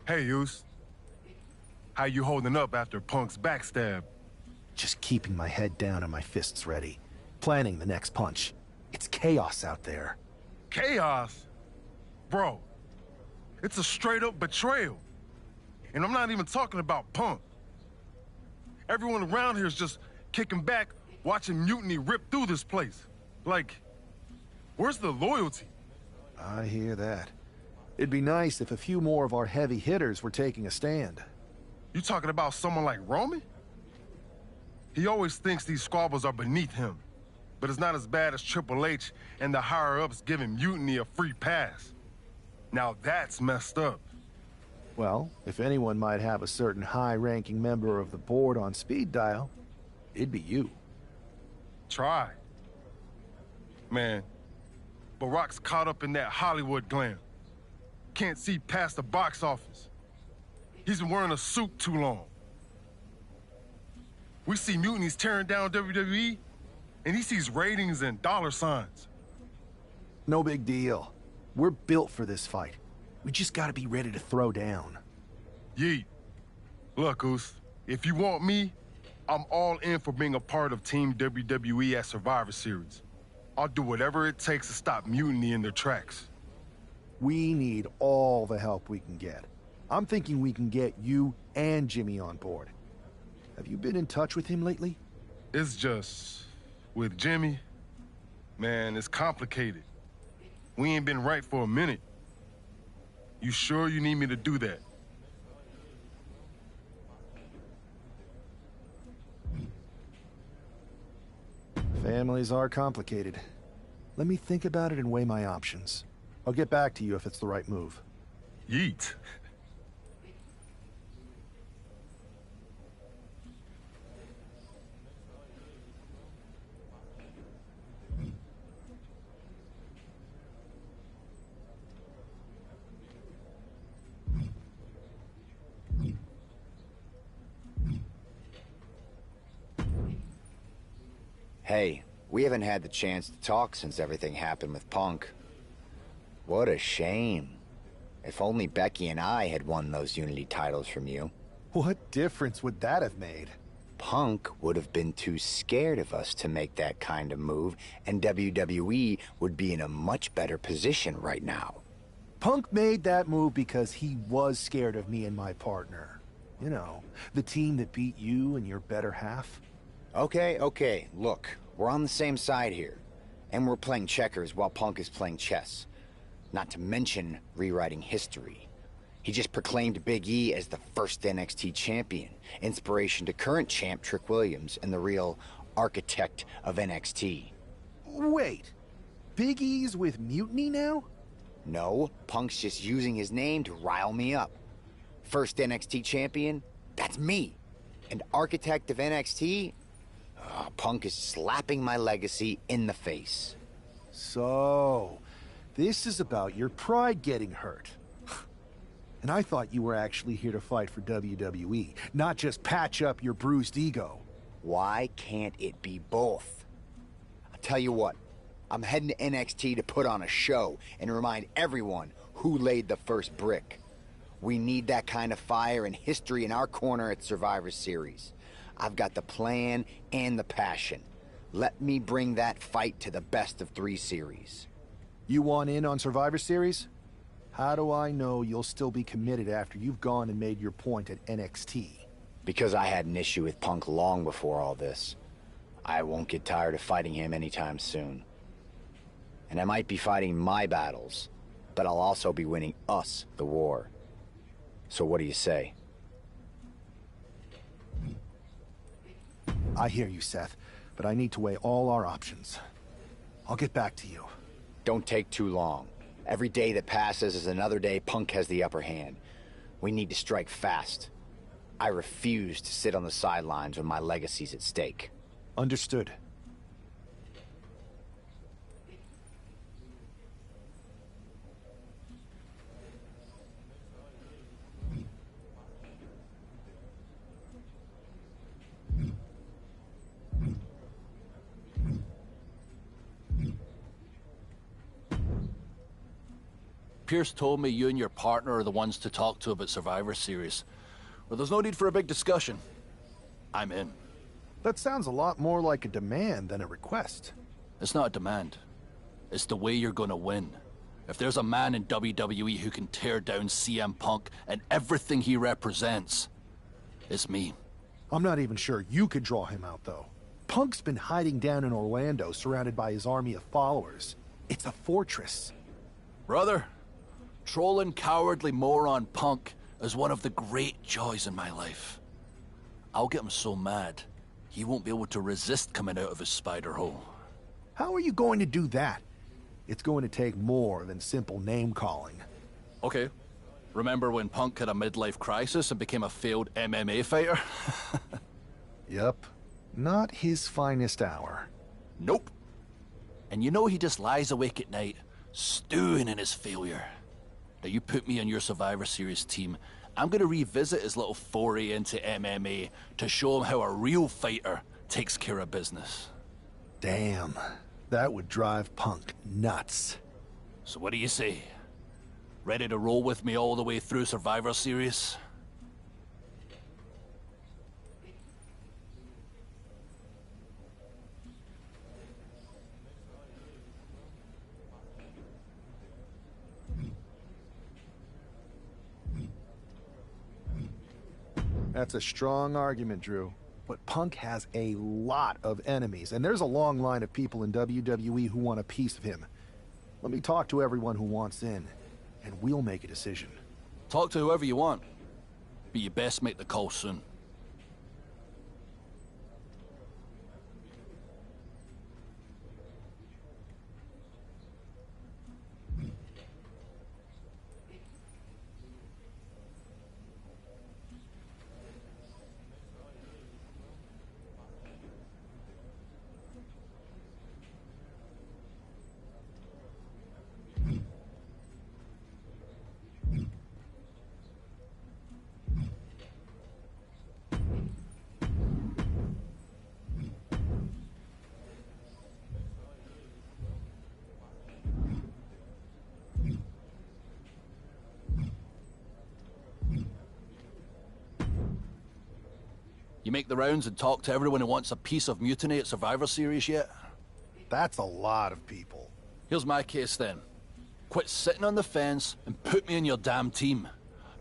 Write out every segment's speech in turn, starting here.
Hey, Yus. How you holding up after Punk's backstab? Just keeping my head down and my fists ready. Planning the next punch. It's chaos out there. Chaos? Bro, it's a straight-up betrayal. And I'm not even talking about Punk. Everyone around here is just kicking back, watching mutiny rip through this place. Like, where's the loyalty? I hear that. It'd be nice if a few more of our heavy hitters were taking a stand. You talking about someone like Roman? He always thinks these squabbles are beneath him. But it's not as bad as Triple H and the higher-ups giving Mutiny a free pass. Now that's messed up. Well, if anyone might have a certain high-ranking member of the board on speed dial, it'd be you. Try. Man, Barack's caught up in that Hollywood glam. Can't see past the box office. He's been wearing a suit too long. We see mutinies tearing down WWE, and he sees ratings and dollar signs. No big deal. We're built for this fight. We just gotta be ready to throw down. Yeet. Look, Oos, if you want me, I'm all in for being a part of Team WWE at Survivor Series. I'll do whatever it takes to stop mutiny in their tracks. We need all the help we can get. I'm thinking we can get you and Jimmy on board. Have you been in touch with him lately? It's just... with Jimmy, man, it's complicated. We ain't been right for a minute. You sure you need me to do that? Families are complicated. Let me think about it and weigh my options. I'll get back to you if it's the right move. Yeet. Hey, we haven't had the chance to talk since everything happened with Punk. What a shame. If only Becky and I had won those Unity titles from you. What difference would that have made? Punk would have been too scared of us to make that kind of move, and WWE would be in a much better position right now. Punk made that move because he was scared of me and my partner. You know, the team that beat you and your better half. Okay, look, we're on the same side here. And we're playing checkers while Punk is playing chess. Not to mention rewriting history. He just proclaimed Big E as the first NXT champion, inspiration to current champ Trick Williams and the real architect of NXT. Wait, Big E's with Mutiny now? No, Punk's just using his name to rile me up. First NXT champion? That's me. And architect of NXT? Punk is slapping my legacy in the face. So, this is about your pride getting hurt. And I thought you were actually here to fight for WWE, not just patch up your bruised ego. Why can't it be both? I'll tell you what, I'm heading to NXT to put on a show and remind everyone who laid the first brick. We need that kind of fire and history in our corner at Survivor Series. I've got the plan and the passion. Let me bring that fight to the best of 3 series. You want in on Survivor Series? How do I know you'll still be committed after you've gone and made your point at NXT? Because I had an issue with Punk long before all this. I won't get tired of fighting him anytime soon. And I might be fighting my battles, but I'll also be winning us the war. So what do you say? I hear you, Seth, but I need to weigh all our options. I'll get back to you. Don't take too long. Every day that passes is another day Punk has the upper hand. We need to strike fast. I refuse to sit on the sidelines when my legacy's at stake. Understood. Pierce told me you and your partner are the ones to talk to about Survivor Series. Well, there's no need for a big discussion. I'm in. That sounds a lot more like a demand than a request. It's not a demand. It's the way you're gonna win. If there's a man in WWE who can tear down CM Punk and everything he represents, it's me. I'm not even sure you could draw him out, though. Punk's been hiding down in Orlando, surrounded by his army of followers. It's a fortress. Brother, trolling cowardly moron Punk is one of the great joys in my life. I'll get him so mad, he won't be able to resist coming out of his spider hole. How are you going to do that? It's going to take more than simple name-calling. Okay. Remember when Punk had a midlife crisis and became a failed MMA fighter? Yep. Not his finest hour. Nope. And you know he just lies awake at night, stewing in his failure. Now you put me on your Survivor Series team, I'm gonna revisit his little foray into MMA to show him how a real fighter takes care of business. Damn. That would drive Punk nuts. So what do you say? Ready to roll with me all the way through Survivor Series? That's a strong argument, Drew. But Punk has a lot of enemies, and there's a long line of people in WWE who want a piece of him. Let me talk to everyone who wants in, and we'll make a decision. Talk to whoever you want, but you best make the call soon. You make the rounds and talk to everyone who wants a piece of Mutiny at Survivor Series yet? That's a lot of people. Here's my case then. Quit sitting on the fence and put me in your damn team.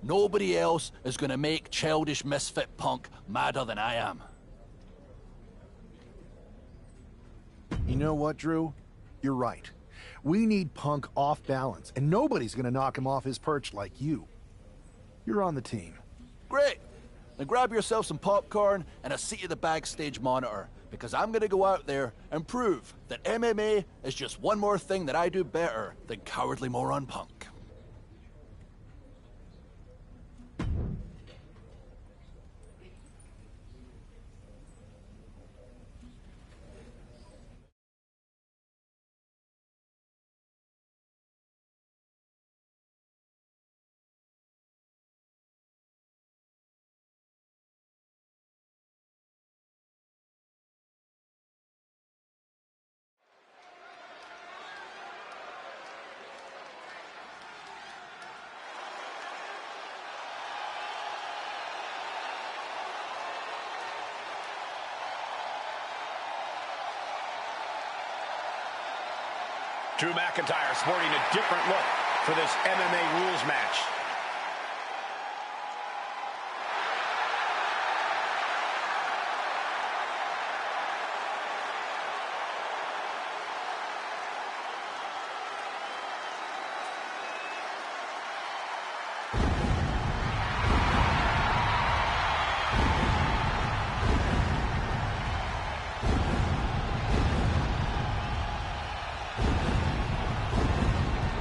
Nobody else is gonna make childish misfit Punk madder than I am. You know what, Drew? You're right. We need Punk off balance, and nobody's gonna knock him off his perch like you. You're on the team. Great! Then grab yourself some popcorn and a seat at the backstage monitor, because I'm gonna go out there and prove that MMA is just one more thing that I do better than cowardly moron Punk. Drew McIntyre sporting a different look for this MMA rules match.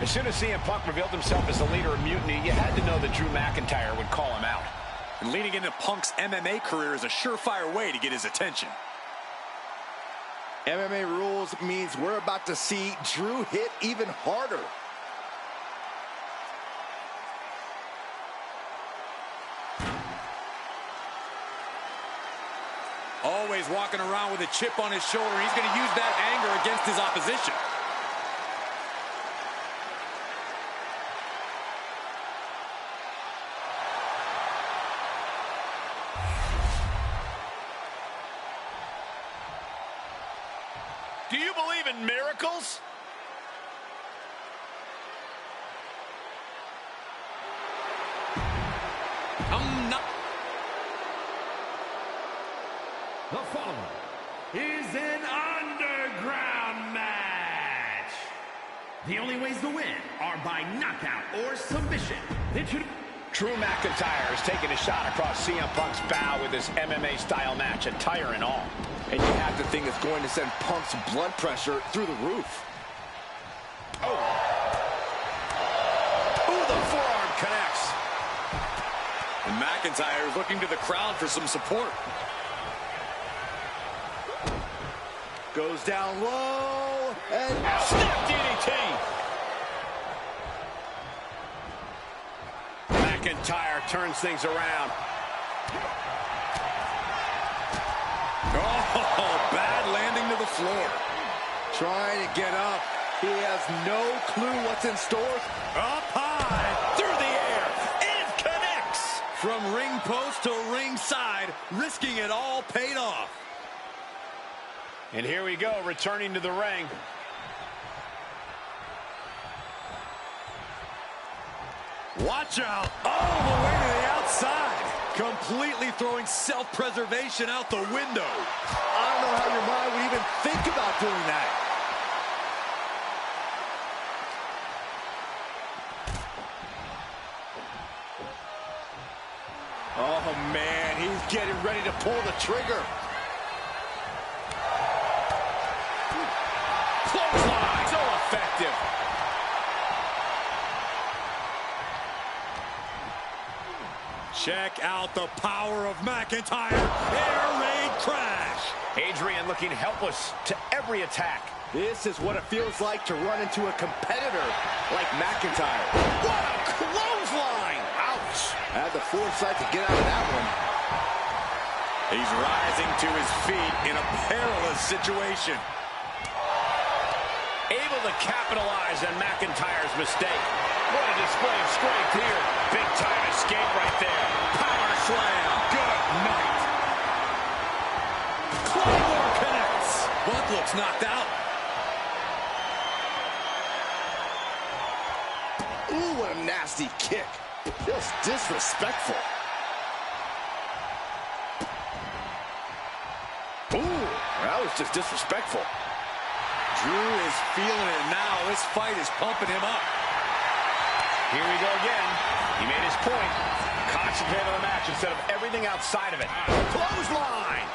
As soon as CM Punk revealed himself as the leader of Mutiny, you had to know that Drew McIntyre would call him out. And leading into Punk's MMA career is a surefire way to get his attention. MMA rules means we're about to see Drew hit even harder. Always walking around with a chip on his shoulder. He's going to use that anger against his opposition. Do you believe in miracles? The following is an underground match. The only ways to win are by knockout or submission. Drew McIntyre is taking a shot across CM Punk's bow with this MMA-style match, attire and all. And you have to think it's going to send Punk's blood pressure through the roof. Oh. Ooh, the forearm connects. And McIntyre is looking to the crowd for some support. Goes down low and Snap DDT. McIntyre turns things around. Oh, bad landing to the floor. trying to get up. He has no clue what's in store. Up high, through the air, and connects. From ring post to ringside, risking it all paid off. And here we go, returning to the ring. Watch out. All the way to the outside. Completely throwing self-preservation out the window. I don't know how your mind would even think about doing that. Oh, man, he's getting ready to pull the trigger. Clothesline, so effective. Check out the power of McIntyre. Air raid crash. Adrian looking helpless to every attack. This is what it feels like to run into a competitor like McIntyre. What a clothesline! Ouch! Had the foresight to get out of that one. He's rising to his feet in a perilous situation. Able to capitalize on McIntyre's mistake. What a display of strength here. Big time escape right there. Power slam. Good night. Claymore connects. Buck looks knocked out. Ooh, what a nasty kick. Just disrespectful. Ooh, that was just disrespectful. Drew is feeling it now. This fight is pumping him up. Here we go again. He made his point. Concentrate on the match instead of everything outside of it. Clothesline!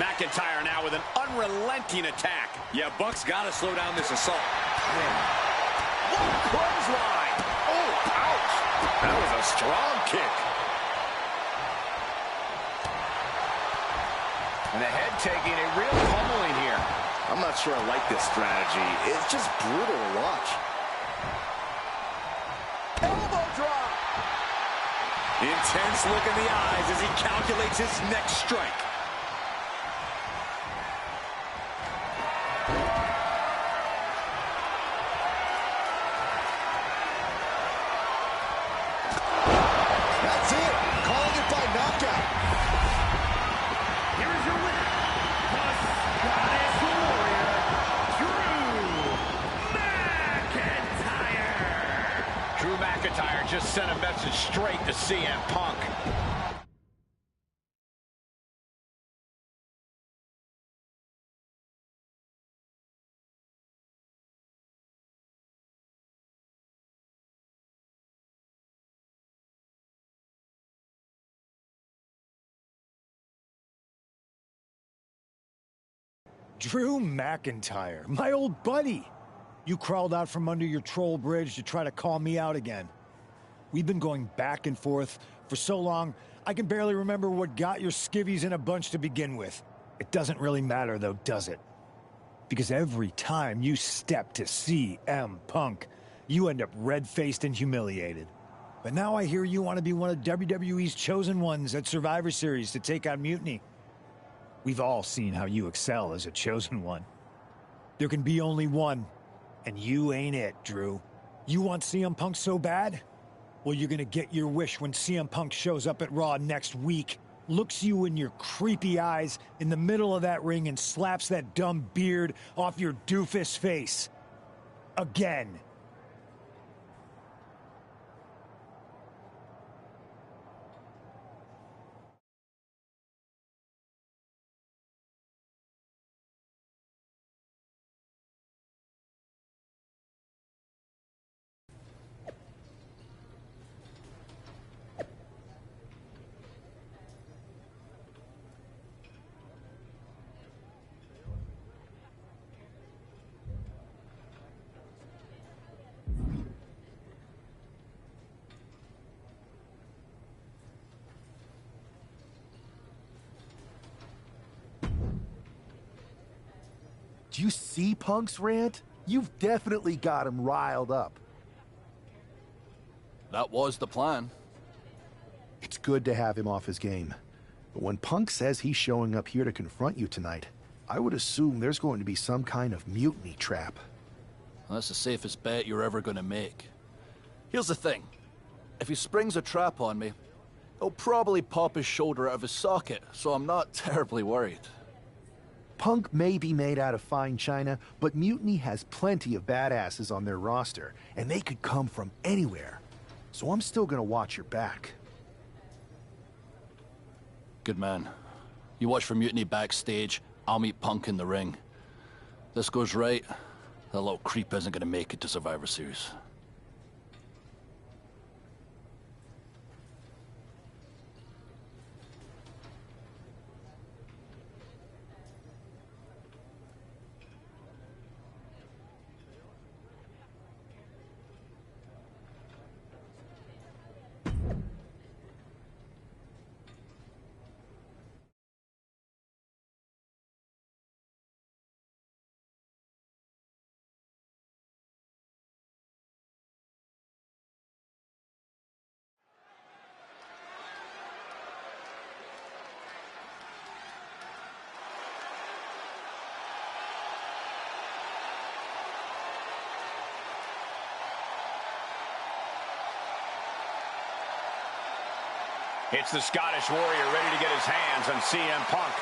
McIntyre now with an unrelenting attack. Yeah, Buck's got to slow down this assault. What clothesline! Oh, ouch. That was a strong kick. And the head taking a real pummeling here. I'm not sure I like this strategy. It's just brutal to watch. Elbow drop. Intense look in the eyes as he calculates his next strike. That's it. Calling it by knockout. Here is your winner, the Scottish Warrior, Drew McIntyre. Drew McIntyre just sent a message straight to CM Punk. Drew McIntyre, my old buddy. You crawled out from under your troll bridge to try to call me out again. We've been going back and forth for so long, I can barely remember what got your skivvies in a bunch to begin with. It doesn't really matter though, does it? Because every time you step to CM Punk, you end up red-faced and humiliated. But now I hear you want to be one of WWE's chosen ones at Survivor Series to take on Mutiny. We've all seen how you excel as a chosen one. There can be only one, and you ain't it, Drew. You want CM Punk so bad? Well, you're gonna get your wish when CM Punk shows up at Raw next week. looks you in your creepy eyes in the middle of that ring and slaps that dumb beard off your doofus face. Again. Do you see Punk's rant? You've definitely got him riled up. That was the plan. It's good to have him off his game. But when Punk says he's showing up here to confront you tonight, I would assume there's going to be some kind of mutiny trap. Well, that's the safest bet you're ever going to make. Here's the thing. If he springs a trap on me, he'll probably pop his shoulder out of his socket, so I'm not terribly worried. Punk may be made out of fine china, but Mutiny has plenty of badasses on their roster, and they could come from anywhere. So I'm still gonna watch your back. Good man. You watch for Mutiny backstage, I'll meet Punk in the ring. This goes right, that little creep isn't gonna make it to Survivor Series. It's the Scottish Warrior ready to get his hands on CM Punk.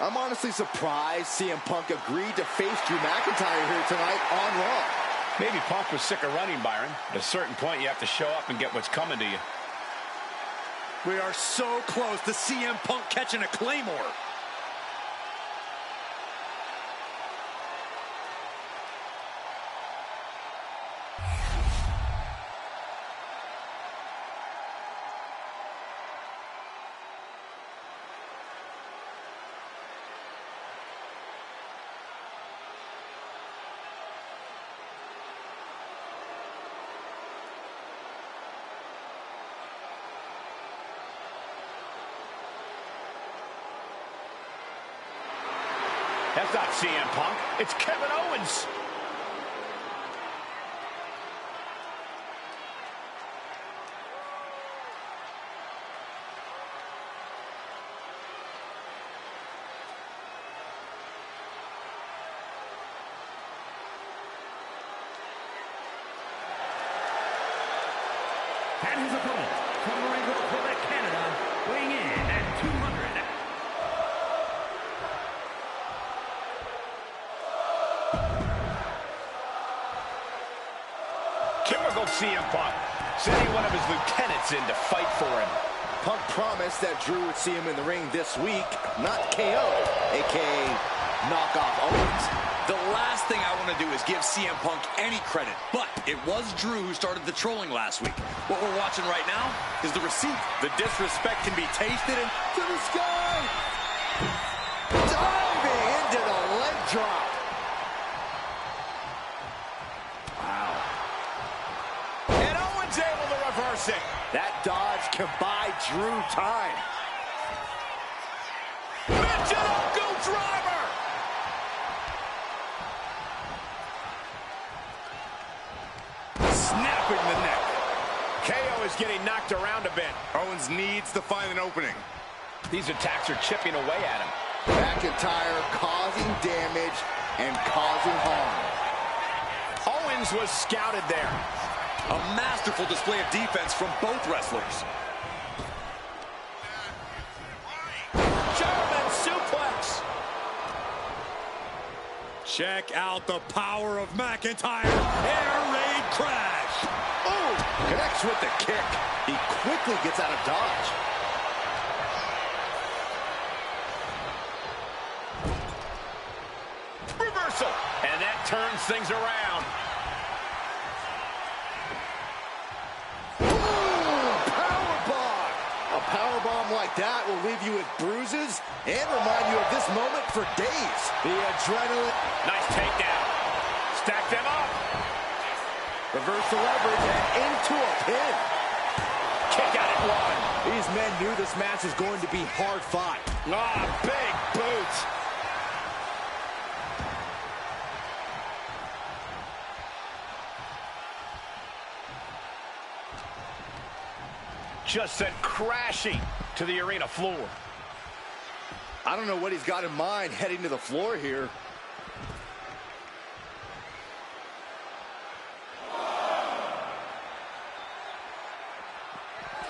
I'm honestly surprised CM Punk agreed to face Drew McIntyre here tonight on Raw. Maybe Punk was sick of running, Byron. At a certain point, you have to show up and get what's coming to you. We are so close to CM Punk catching a Claymore. That's not CM Punk. It's Kevin Owens. And his opponent, from Vancouver, Quebec, Canada, weighing in at 200. Typical CM Punk, sending one of his lieutenants in to fight for him. Punk promised that Drew would see him in the ring this week, not KO, a.k.a. knock off Owens. The last thing I want to do is give CM Punk any credit, but it was Drew who started the trolling last week. What we're watching right now is the receipt. The disrespect can be tasted and To the sky! Diving into the leg drop. Wow. And Owens able to reverse it. That dodge can buy Drew time. Michinoku driver. snapping the neck. KO is getting knocked around a bit. Owens needs to find an opening. These attacks are chipping away at him. McIntyre causing damage and causing harm. Owens was scouted there. A masterful display of defense from both wrestlers. German suplex. Check out the power of McIntyre. Air raid crash. Oh, connects with the kick. He quickly gets out of dodge. Reversal. And that turns things around. Powerbomb like that will leave you with bruises and remind you of this moment for days. The adrenaline. Nice takedown. Stack them up. Reverse the leverage and into a pin. Kick out at one. These men knew this match was going to be hard fought. Ah, big boot. Just sent crashing to the arena floor. I don't know what he's got in mind heading to the floor here.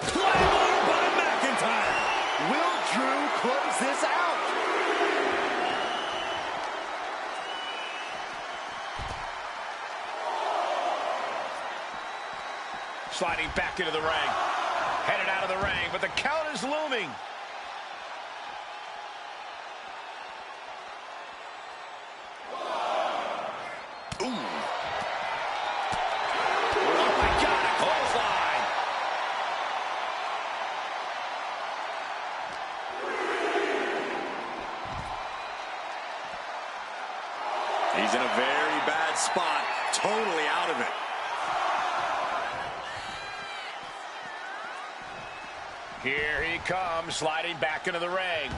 Claymore by McIntyre. Will Drew close this out? Sliding back into the ring. Headed out of the ring, but the count is looming. Ooh. Oh, my God, a clothesline. He's in a very bad spot. Totally out of it. Here he comes, sliding back into the ring.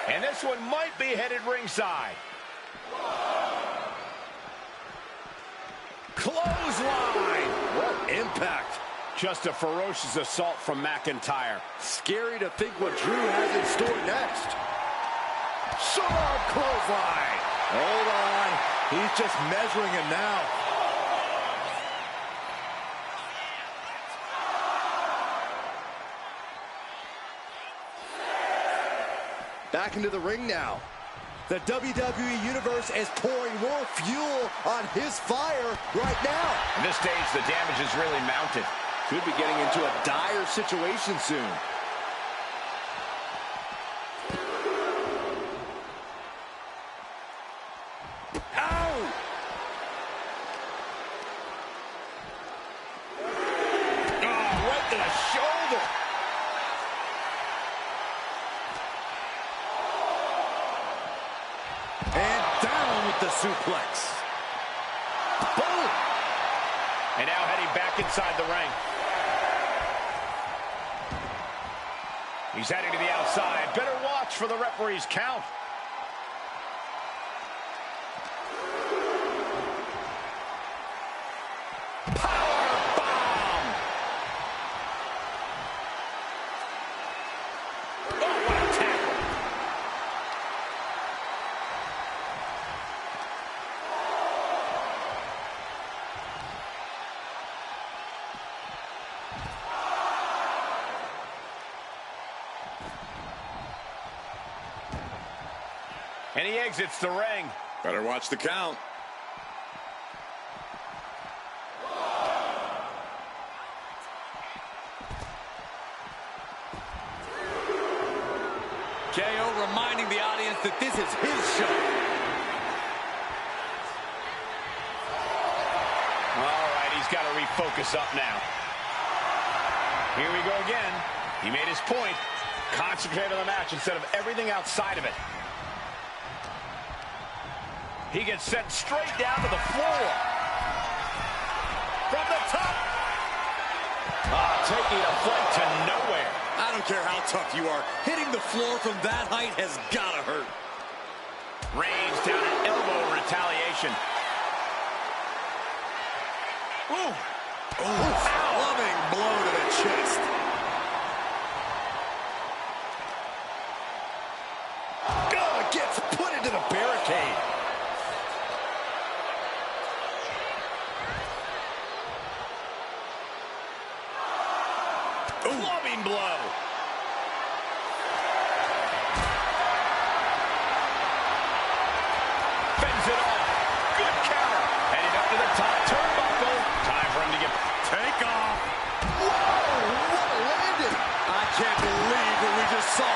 And this one might be headed ringside. Clothesline! What impact. Just a ferocious assault from McIntyre. Scary to think what Drew has in store next. Short clothesline. Hold on. He's just measuring him now. Back into the ring now. The WWE Universe is pouring more fuel on his fire right now. At this stage, the damage is really mounted. Could be getting into a dire situation soon. Ow! Oh, right to the shoulder. And down with the suplex. Boom! And now heading back inside the ring. He's heading to the outside. Better watch for the referee's count. Power bomb! Oh, what a tackle! And he exits the ring. Better watch the count. KO reminding the audience that this is his show. All right, he's got to refocus up now. Here we go again. He made his point. Concentrate on the match instead of everything outside of it. He gets sent straight down to the floor. From the top. Taking a flight to nowhere. I don't care how tough you are. Hitting the floor from that height has got to hurt. Reigns down an elbow in retaliation. Ooh. Loving blow to the chest. Gets put into the barricade. Loving blow. Fends it off. Good counter. Heading up to the top turnbuckle. Time for him to get take off. Whoa, what a landing. I can't believe what we just saw.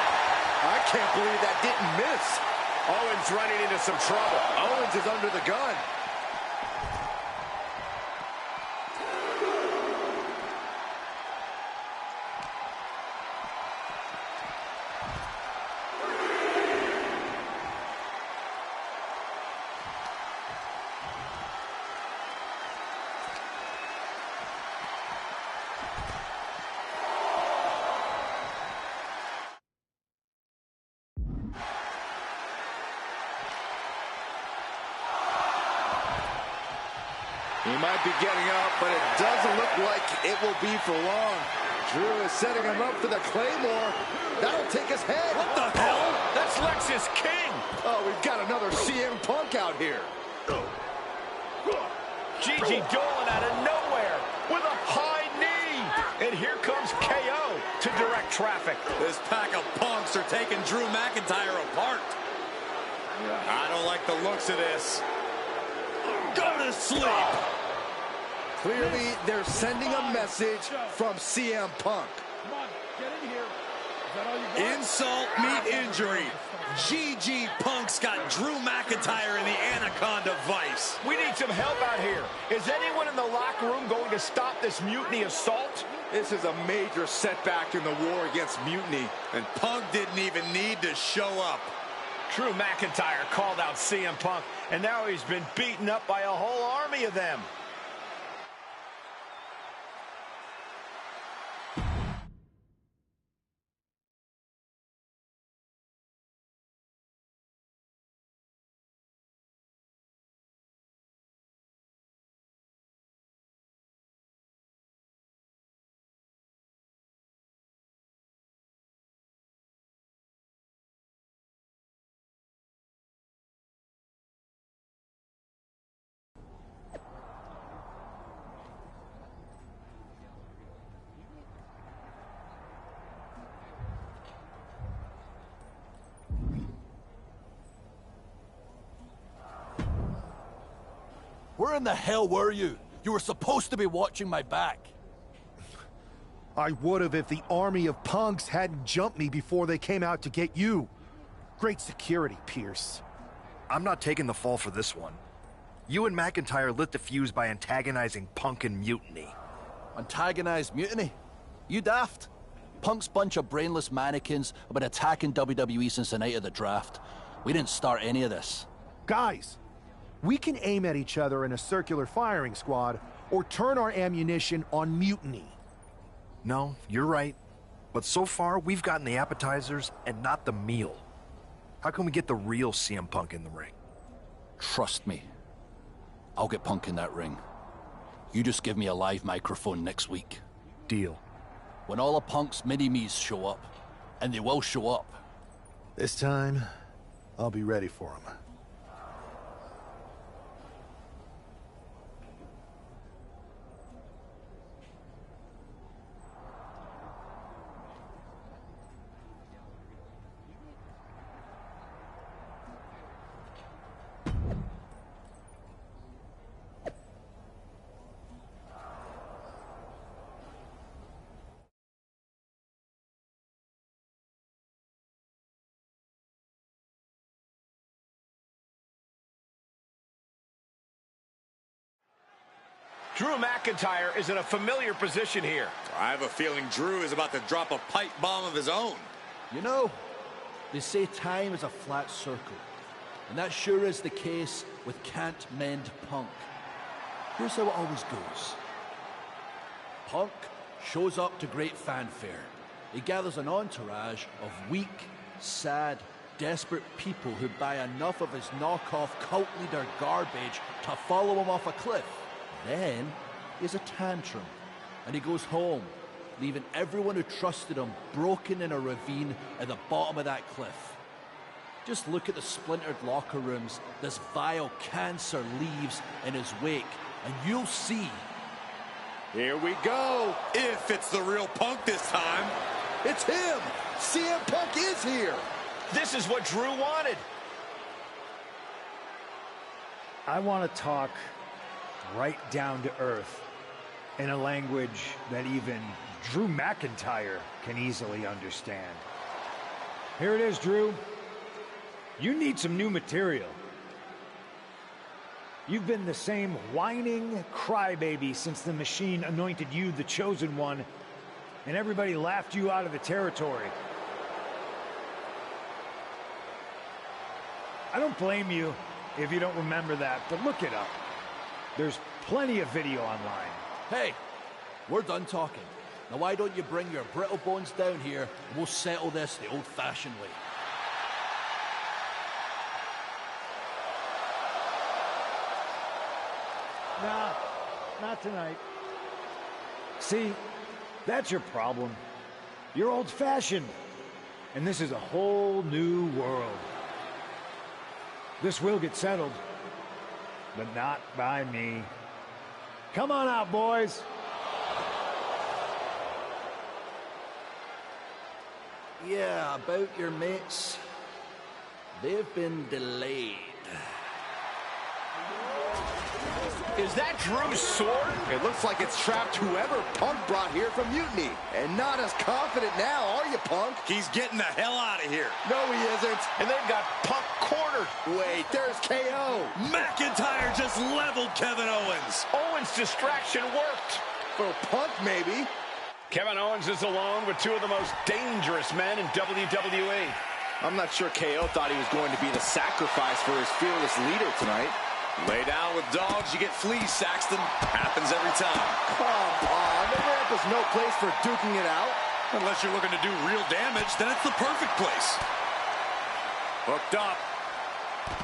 I can't believe that didn't miss. Owens running into some trouble. Owens is under the gun. He might be getting up, but it doesn't look like it will be for long. Drew is setting him up for the Claymore. That'll take his head. What the hell? That's Lexus King. Oh, we've got another CM Punk out here. Gigi Dolan out of nowhere with a high knee. And here comes KO to direct traffic. This pack of punks are taking Drew McIntyre apart. I don't like the looks of this. Go to sleep. Clearly, they're sending a message from CM Punk. Come on, get in here. Is that all you got? Insult meet injury. GG Punk's got Drew McIntyre in the Anaconda Vice. We need some help out here. Is anyone in the locker room going to stop this mutiny assault? This is a major setback in the war against mutiny. And Punk didn't even need to show up. Drew McIntyre called out CM Punk, and now he's been beaten up by a whole army of them. Where in the hell were you? You were supposed to be watching my back. I would have if the army of punks hadn't jumped me before they came out to get you. Great security, Pierce. I'm not taking the fall for this one. You and McIntyre lit the fuse by antagonizing Punk and Mutiny. Antagonized Mutiny? You daft? Punk's bunch of brainless mannequins have been attacking WWE since the night of the draft. We didn't start any of this. Guys, we can aim at each other in a circular firing squad or turn our ammunition on Mutiny. No, you're right. But so far, we've gotten the appetizers and not the meal. How can we get the real CM Punk in the ring? Trust me. I'll get Punk in that ring. You just give me a live microphone next week. Deal. When all of Punk's mini-me's show up, and they will show up. This time, I'll be ready for them. Drew McIntyre is in a familiar position here. I have a feeling Drew is about to drop a pipe bomb of his own. You know, they say time is a flat circle. And that sure is the case with Can't Mend Punk. Here's how it always goes. Punk shows up to great fanfare. He gathers an entourage of weak, sad, desperate people who buy enough of his knockoff cult leader garbage to follow him off a cliff. Then he has a tantrum and he goes home, leaving everyone who trusted him broken in a ravine at the bottom of that cliff. Just look at the splintered locker rooms this vile cancer leaves in his wake, and you'll see. Here we go. If it's the real Punk this time. It's him! CM Punk is here! This is what Drew wanted. I want to talk right down to earth in a language that even Drew McIntyre can easily understand. Here it is, Drew. You need some new material. You've been the same whining crybaby since the Machine anointed you the chosen one, and everybody laughed you out of the territory. I don't blame you if you don't remember that, but look it up. There's plenty of video online. Hey, we're done talking. Now why don't you bring your brittle bones down here and we'll settle this the old-fashioned way. Nah, not tonight. See, that's your problem. You're old-fashioned, and this is a whole new world. This will get settled, but not by me. Come on out, boys. Yeah, about your mates. They've been delayed. Is that Drew's sword? It looks like it's trapped whoever Punk brought here from Mutiny. And not as confident now, are you, Punk? He's getting the hell out of here. No, he isn't. And they've got Punk cornered. Wait, there's KO. McIntyre just leveled Kevin Owens. Owens' distraction worked. For Punk, maybe. Kevin Owens is alone with two of the most dangerous men in WWE. I'm not sure KO thought he was going to be the sacrifice for his fearless leader tonight. Lay down with dogs, you get fleas, Saxton. Happens every time. Come on, the ramp is no place for duking it out. Unless you're looking to do real damage, then it's the perfect place. Hooked up.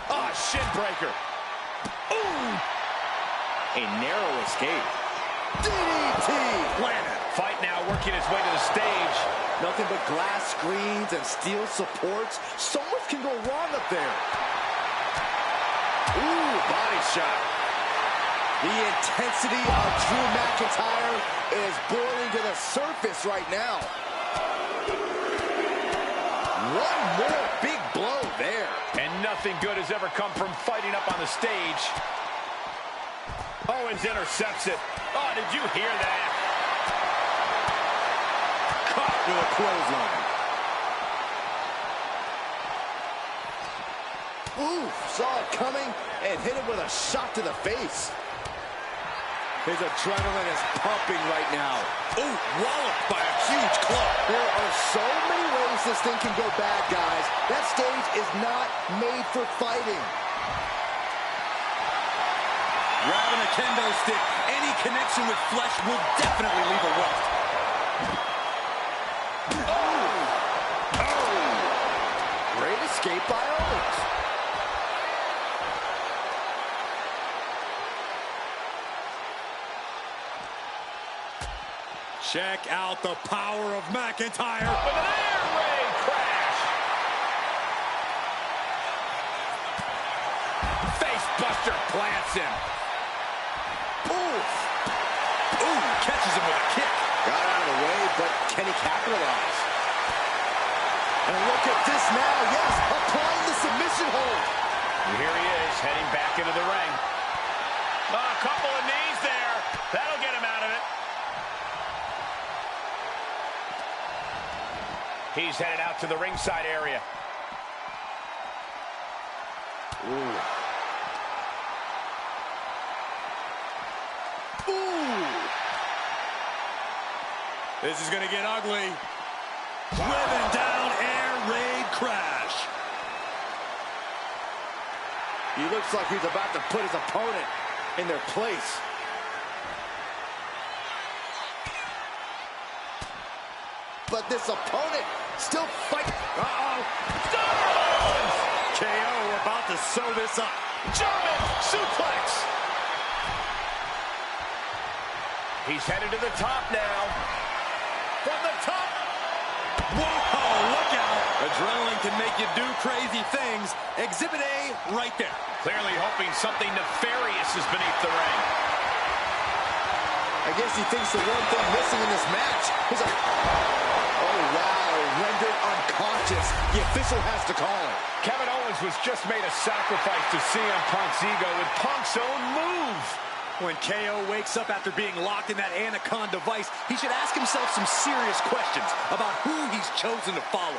Ah, shin breaker. Ooh! A narrow escape. DDT! Landed. Fight now working its way to the stage. Nothing but glass screens and steel supports. So much can go wrong up there. Ooh, body shot. The intensity of Drew McIntyre is boiling to the surface right now. One more big blow there. And nothing good has ever come from fighting up on the stage. Owens intercepts it. Oh, did you hear that? Caught with a clothesline. Ooh, saw it coming and hit him with a shot to the face. His adrenaline is pumping right now. Ooh, walloped by a huge club. There are so many ways this thing can go bad, guys. That stage is not made for fighting. Grabbing a kendo stick, any connection with flesh will definitely leave a welt. Great escape by Owens. Check out the power of McIntyre. With an air raid crash. Face buster plants him. Ooh, catches him with a kick. Got out of the way, but can he capitalize? And look at this now. Yes, applying the submission hold. And here he is, heading back into the ring. Oh, a couple of knees there. That'll get him out of it. He's headed out to the ringside area. Ooh. This is going to get ugly. Driven down, air raid crash. He looks like he's about to put his opponent in their place. But this opponent still fighting. Uh-oh. KO about to sew this up. German suplex. He's headed to the top now. From the top. Whoa, look out. Adrenaline can make you do crazy things. Exhibit A right there. Clearly hoping something nefarious is beneath the ring. I guess he thinks the one thing missing in this match is a... Oh, wow. Rendered unconscious. The official has to call it. Kevin Owens was just made a sacrifice to CM Punk's ego with Punk's own move. When KO wakes up after being locked in that Anaconda vice, he should ask himself some serious questions about who he's chosen to follow.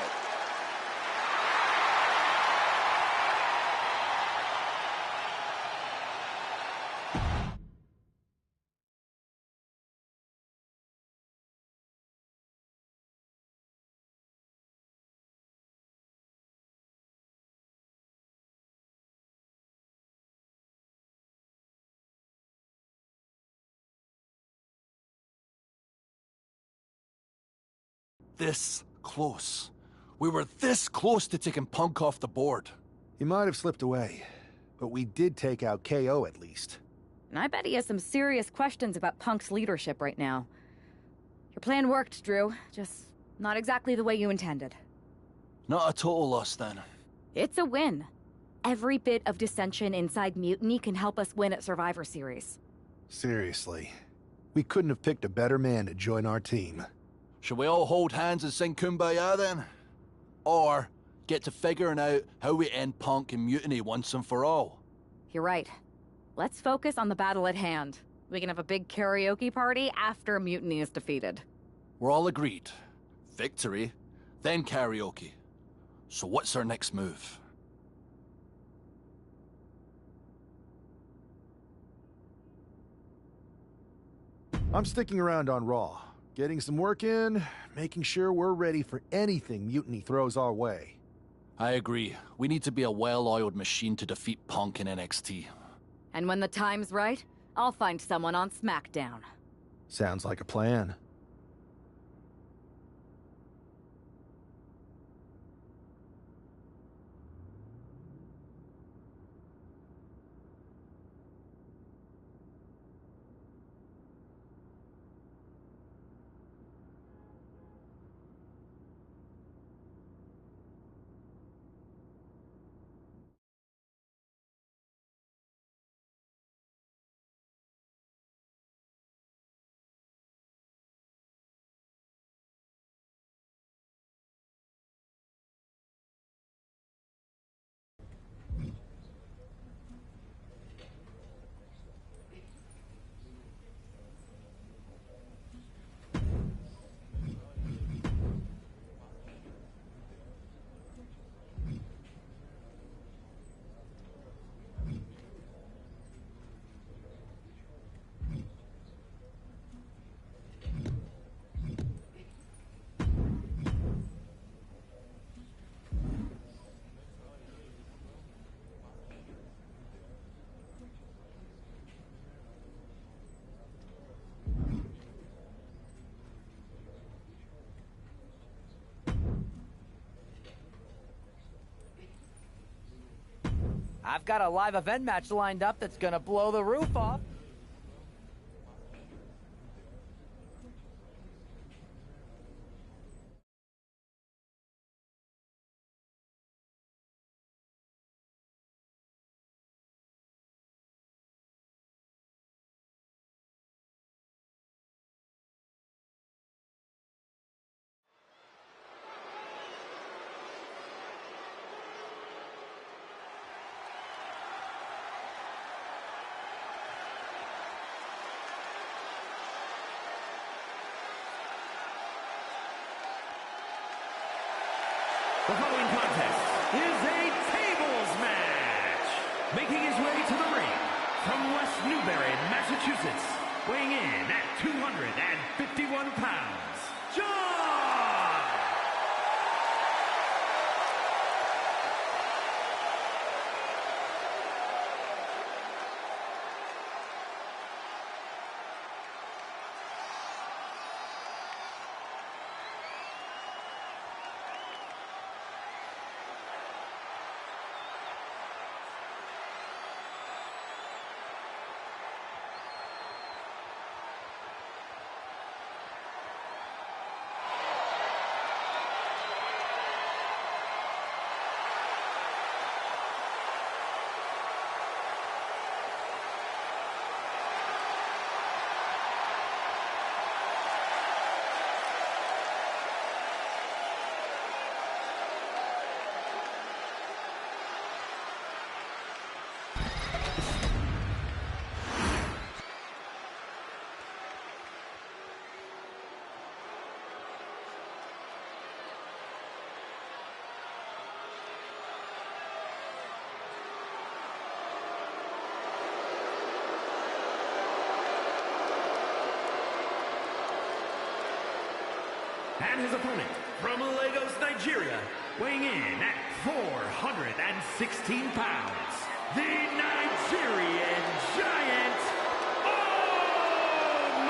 This close. We were this close to taking Punk off the board. He might have slipped away, but we did take out KO at least. And I bet he has some serious questions about Punk's leadership right now. Your plan worked, Drew. Just not exactly the way you intended. Not a total loss, then. It's a win. Every bit of dissension inside Mutiny can help us win at Survivor Series. Seriously. We couldn't have picked a better man to join our team. Shall we all hold hands and sing Kumbaya, then? Or get to figuring out how we end Punk and Mutiny once and for all? You're right. Let's focus on the battle at hand. We can have a big karaoke party after Mutiny is defeated. We're all agreed. Victory, then karaoke. So what's our next move? I'm sticking around on Raw, getting some work in, making sure we're ready for anything Mutiny throws our way. I agree. We need to be a well-oiled machine to defeat Punk in NXT. And when the time's right, I'll find someone on SmackDown. Sounds like a plan. I've got a live event match lined up that's gonna blow the roof off. The following contest is a tables match. Making his way to the ring from West Newbury, Massachusetts, weighing in at 251 pounds, John! And his opponent, from Lagos, Nigeria, weighing in at 416 pounds, the Nigerian Giant, Omos!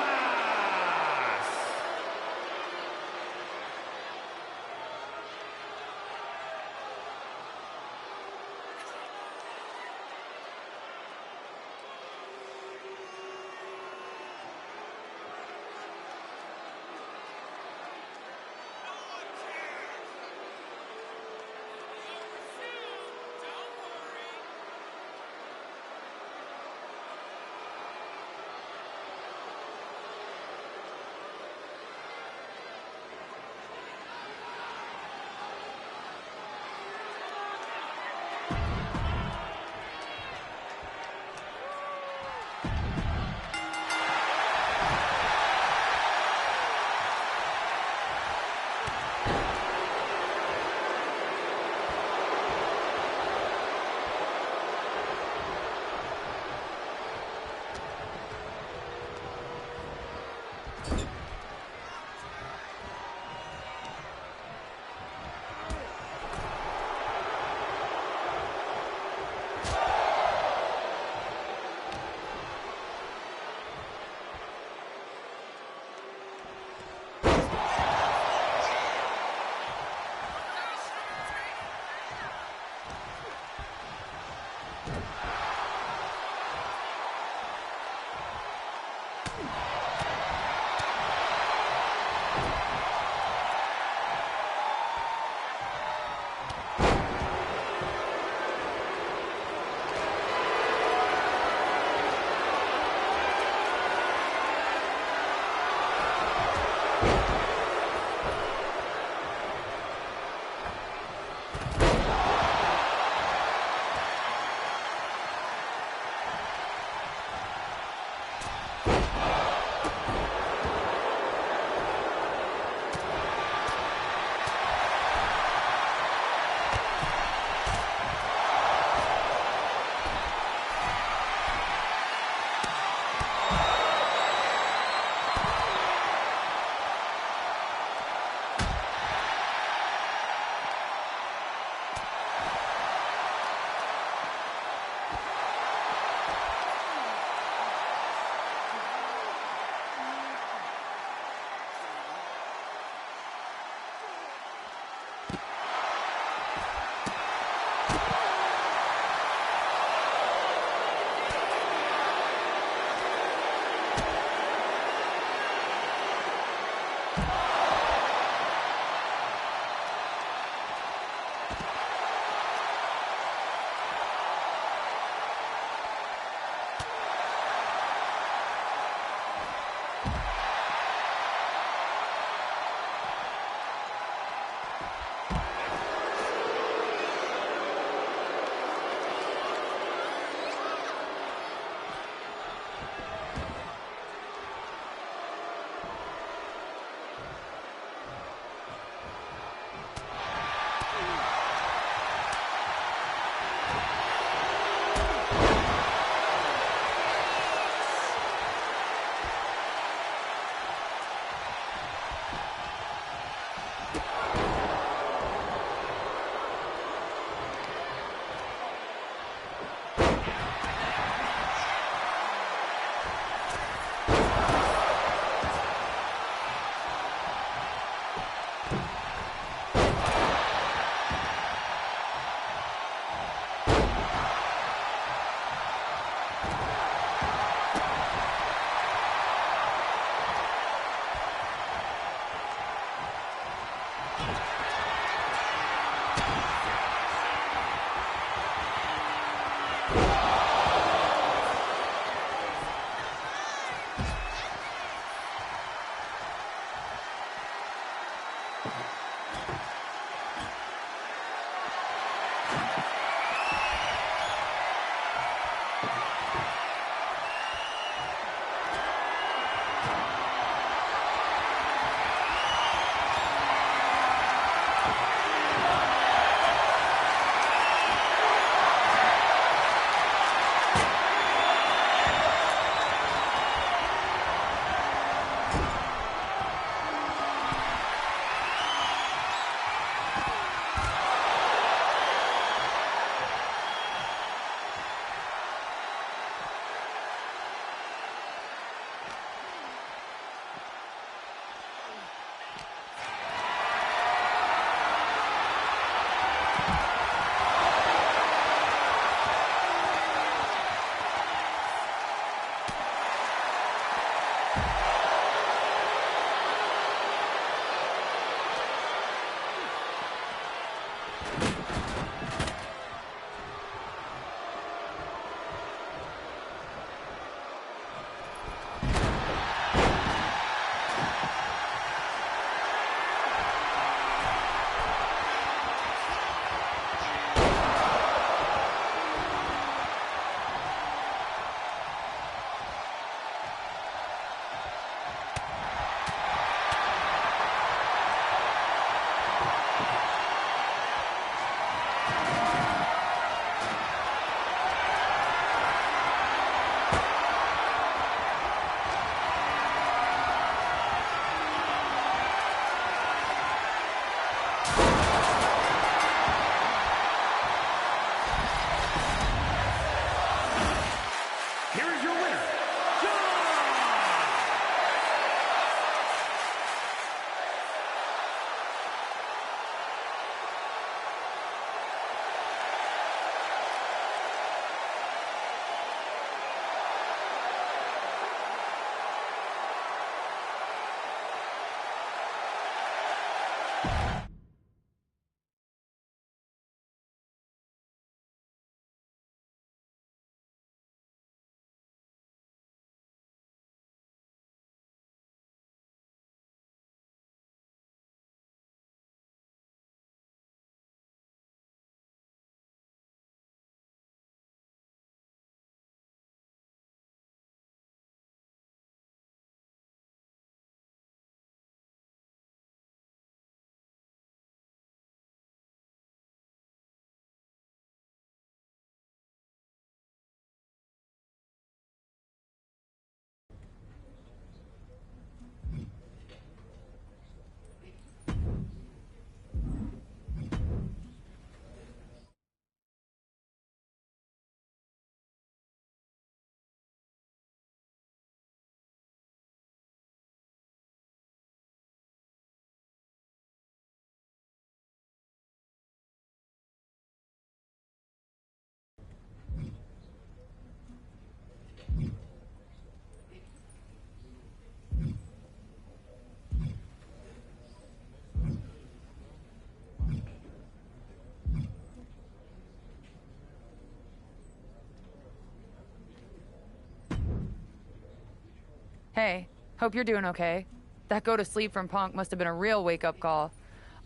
Hey, hope you're doing okay. That go to sleep from Punk must have been a real wake-up call.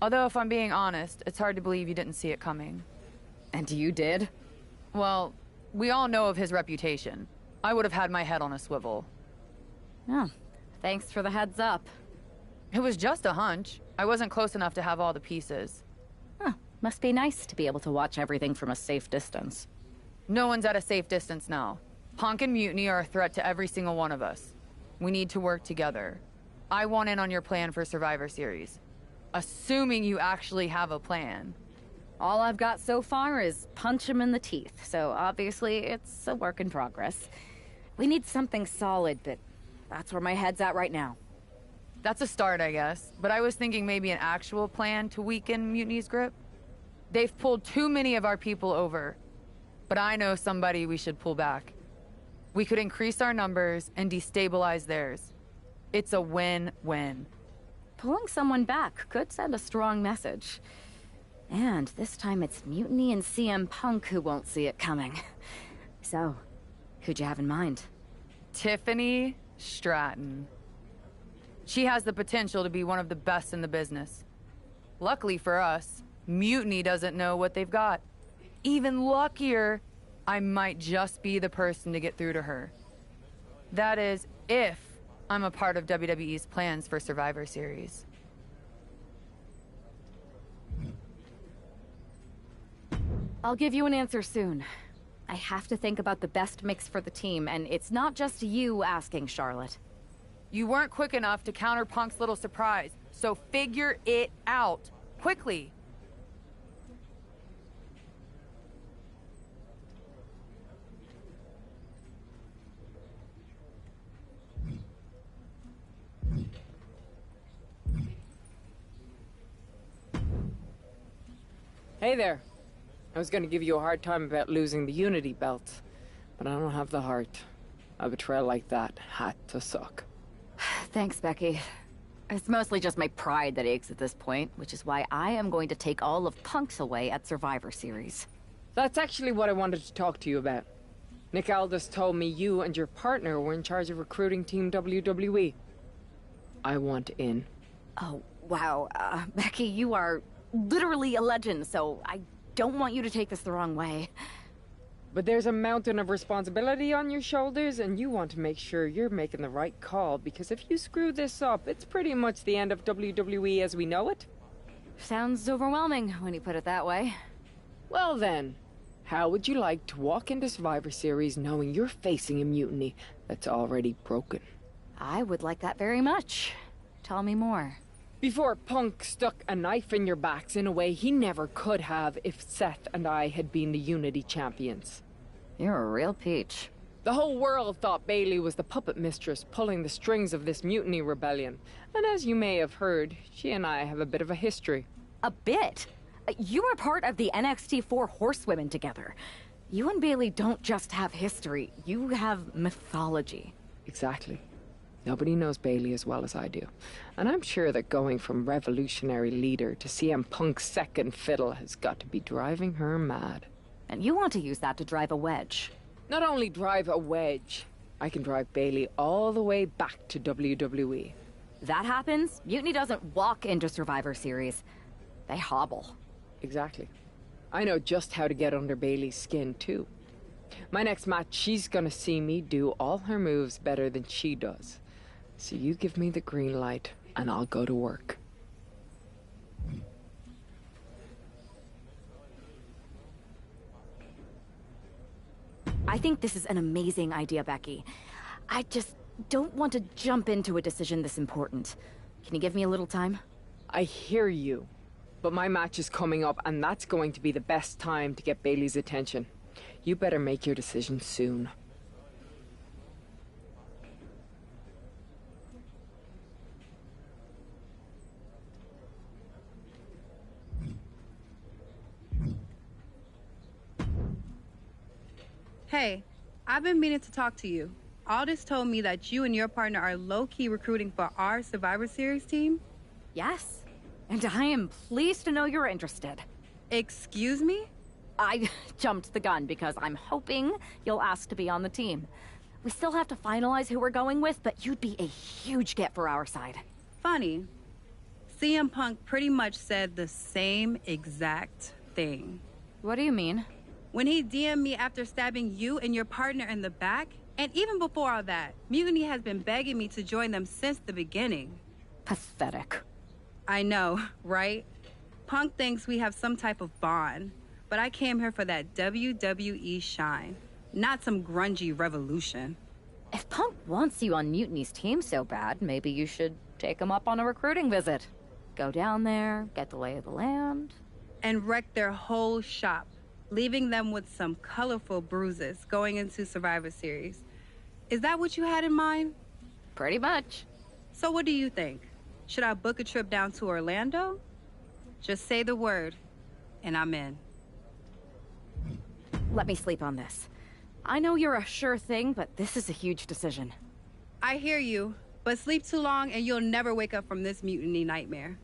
Although, if I'm being honest, it's hard to believe you didn't see it coming. And you did? Well, we all know of his reputation. I would have had my head on a swivel. Oh, thanks for the heads up. It was just a hunch. I wasn't close enough to have all the pieces. Huh, must be nice to be able to watch everything from a safe distance. No one's at a safe distance now. Punk and Mutiny are a threat to every single one of us. We need to work together. I want in on your plan for Survivor Series. Assuming you actually have a plan. All I've got so far is punch him in the teeth, so obviously it's a work in progress. We need something solid, but that's where my head's at right now. That's a start, I guess. But I was thinking maybe an actual plan to weaken Mutiny's grip. They've pulled too many of our people over. But I know somebody we should pull back. We could increase our numbers and destabilize theirs. It's a win-win. Pulling someone back could send a strong message. And this time it's Mutiny and CM Punk who won't see it coming. So, who'd you have in mind? Tiffany Stratton. She has the potential to be one of the best in the business. Luckily for us, Mutiny doesn't know what they've got. Even luckier, I might just be the person to get through to her. That is, if I'm a part of WWE's plans for Survivor Series. I'll give you an answer soon. I have to think about the best mix for the team, and it's not just you asking, Charlotte. You weren't quick enough to counter Punk's little surprise, so figure it out. Quickly. Hey there. I was gonna give you a hard time about losing the Unity belt, but I don't have the heart. A betrayal like that had to suck. Thanks, Becky. It's mostly just my pride that aches at this point, which is why I am going to take all of Punk's away at Survivor Series. That's actually what I wanted to talk to you about. Nick Aldis told me you and your partner were in charge of recruiting Team WWE. I want in. Oh, wow. Becky, you are literally a legend, so I don't want you to take this the wrong way. But there's a mountain of responsibility on your shoulders, and you want to make sure you're making the right call, because if you screw this up, it's pretty much the end of WWE as we know it. Sounds overwhelming when you put it that way. Well then, how would you like to walk into Survivor Series knowing you're facing a mutiny that's already broken? I would like that very much. Tell me more. Before Punk stuck a knife in your backs in a way he never could have if Seth and I had been the Unity champions. You're a real peach. The whole world thought Bayley was the puppet mistress pulling the strings of this mutiny rebellion. And as you may have heard, she and I have a bit of a history. A bit? You were part of the NXT 4 Horsewomen together. You and Bayley don't just have history, you have mythology. Exactly. Nobody knows Bayley as well as I do. And I'm sure that going from revolutionary leader to CM Punk's second fiddle has got to be driving her mad. And you want to use that to drive a wedge. Not only drive a wedge, I can drive Bayley all the way back to WWE. That happens, Mutiny doesn't walk into Survivor Series. They hobble. Exactly. I know just how to get under Bayley's skin, too. My next match, she's gonna see me do all her moves better than she does. So you give me the green light, and I'll go to work. I think this is an amazing idea, Becky. I just don't want to jump into a decision this important. Can you give me a little time? I hear you, but my match is coming up, and that's going to be the best time to get Bayley's attention. You better make your decision soon. Hey, I've been meaning to talk to you. Aldis told me that you and your partner are low-key recruiting for our Survivor Series team? Yes, and I am pleased to know you're interested. Excuse me? I jumped the gun because I'm hoping you'll ask to be on the team. We still have to finalize who we're going with, but you'd be a huge get for our side. Funny. CM Punk pretty much said the same exact thing. What do you mean? When he DM'd me after stabbing you and your partner in the back, and even before all that, Mutiny has been begging me to join them since the beginning. Pathetic. I know, right? Punk thinks we have some type of bond, but I came here for that WWE shine, not some grungy revolution. If Punk wants you on Mutiny's team so bad, maybe you should take him up on a recruiting visit. Go down there, get the lay of the land. And wreck their whole shop, leaving them with some colorful bruises going into Survivor Series. Is that what you had in mind? Pretty much. So what do you think? Should I book a trip down to Orlando? Just say the word, and I'm in. Let me sleep on this. I know you're a sure thing, but this is a huge decision. I hear you, but sleep too long and you'll never wake up from this mutiny nightmare.